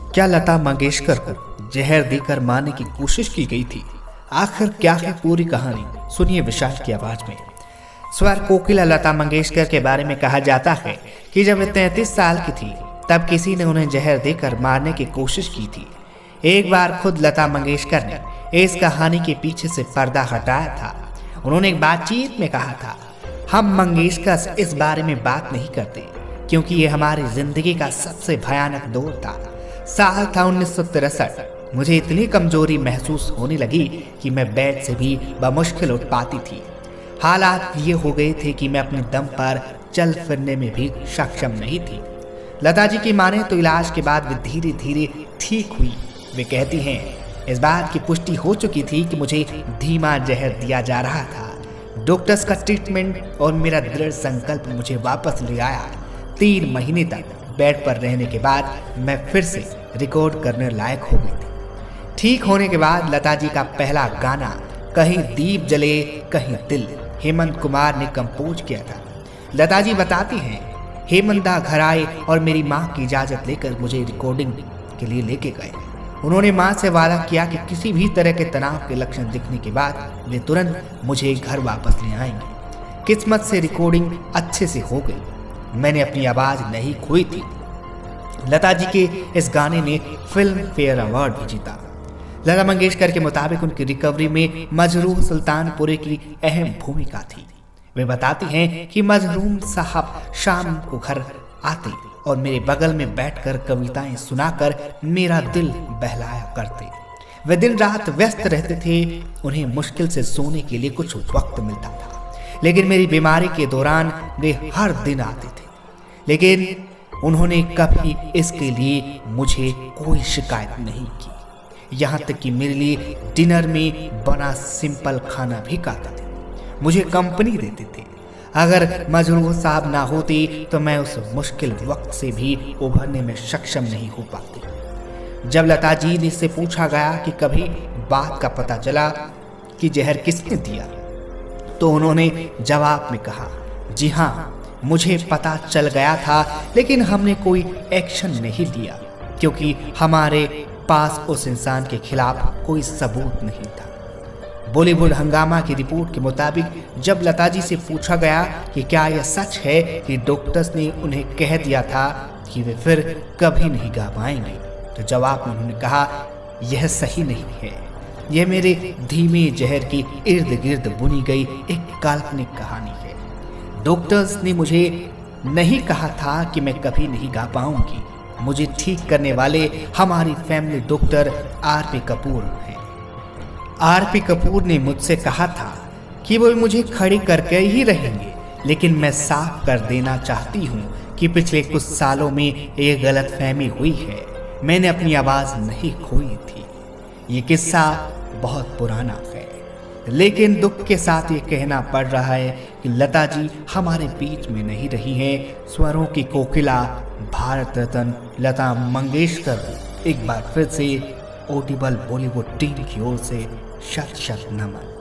क्या लता मंगेशकर को जहर देकर मारने की कोशिश की गई थी? आखिर क्या है पूरी कहानी, सुनिए विशाल की आवाज में। स्वर कोकिला लता मंगेशकर के बारे में कहा जाता है कि जब वे 33 साल की थी तब किसी ने उन्हें जहर देकर मारने की कोशिश की थी। एक बार खुद लता मंगेशकर ने इस कहानी के पीछे से पर्दा हटाया था। उन्होंने एक बातचीत में कहा था, हम मंगेशकर इस बारे में बात नहीं करते क्योंकि ये हमारी जिंदगी का सबसे भयानक दौर था। साल था 1963। मुझे इतनी कमजोरी महसूस होने लगी कि मैं बेड से भी बमुश्किल उठ पाती थी। हालात ये हो गए थे कि मैं अपने दम पर चल फिरने में भी सक्षम नहीं थी। लता जी की माने तो इलाज के बाद वे धीरे धीरे ठीक हुई। वे कहती हैं, इस बात की पुष्टि हो चुकी थी कि मुझे धीमा जहर दिया जा रहा था। डॉक्टर्स का ट्रीटमेंट और मेरा दृढ़ संकल्प मुझे वापस ले आया। 3 महीने तक बेड पर रहने के बाद मैं फिर से रिकॉर्ड करने लायक हो गई थी। ठीक होने के बाद लता जी का पहला गाना कहीं दीप जले कहीं दिल हेमंत कुमार ने कंपोज किया था। लता जी बताती हैं, हेमंता घर आए और मेरी माँ की इजाज़त लेकर मुझे रिकॉर्डिंग के लिए लेके गए। उन्होंने माँ से वादा किया कि किसी भी तरह के तनाव के लक्षण दिखने के बाद वे तुरंत मुझे घर वापस ले आएंगे। किस्मत से रिकॉर्डिंग अच्छे से हो गई। मैंने अपनी आवाज़ नहीं खोई थी। लता जी के इस गाने ने फिल्म फेयर अवार्ड भी जीता। लता मंगेशकर के मुताबिक उनकी रिकवरी में मजरूह सुल्तानपुरी की अहम भूमिका थी। वे बताती हैं कि मजरूम साहब शाम को घर आते और मेरे बगल में बैठकर कविताएं सुनाकर मेरा दिल बहलाया करते। वे दिन रात व्यस्त रहते थे। उन्हें मुश्किल से सोने के लिए कुछ वक्त मिलता था, लेकिन मेरी बीमारी के दौरान वे हर दिन आते थे। लेकिन उन्होंने कभी इसके लिए मुझे कोई शिकायत नहीं की। यहाँ तक कि मेरे लिए डिनर में बना सिंपल खाना भी खाता थे, मुझे कंपनी देते थे। अगर मजरूह साहब ना होती तो मैं उस मुश्किल वक्त से भी उभरने में सक्षम नहीं हो पाती। जब लता जी ने से पूछा गया कि कभी बात का पता चला कि जहर किसने दिया, तो उन्होंने जवाब में कहा, जी हाँ, मुझे पता चल गया था, लेकिन हमने कोई एक्शन नहीं लिया क्योंकि हमारे पास उस इंसान के खिलाफ कोई सबूत नहीं था। बॉलीवुड हंगामा की रिपोर्ट के मुताबिक जब लता जी से पूछा गया कि क्या यह सच है कि डॉक्टर्स ने उन्हें कह दिया था कि वे फिर कभी नहीं गा पाएंगे, तो जवाब में उन्होंने कहा, यह सही नहीं है। यह मेरे धीमे जहर की इर्द गिर्द बुनी गई एक काल्पनिक कहानी है। डॉक्टर्स ने मुझे नहीं कहा था कि मैं कभी नहीं गा पाऊंगी। मुझे ठीक करने वाले हमारी फैमिली डॉक्टर आरपी कपूर हैं। आरपी कपूर ने मुझसे कहा था कि वो मुझे खड़ी करके ही रहेंगे, लेकिन मैं साफ कर देना चाहती हूँ कि पिछले कुछ सालों में एक गलतफहमी हुई है। मैंने अपनी आवाज़ नहीं खोई थी। ये किस्सा बहुत पुराना है, लेकिन दुख के साथ ये कहना पड़ रहा है कि लता जी हमारे बीच में नहीं रही हैं। स्वरों की कोकिला भारत रत्न लता मंगेशकर एक बार फिर से ऑडिबल बॉलीवुड टीम की ओर से शत शत नमन।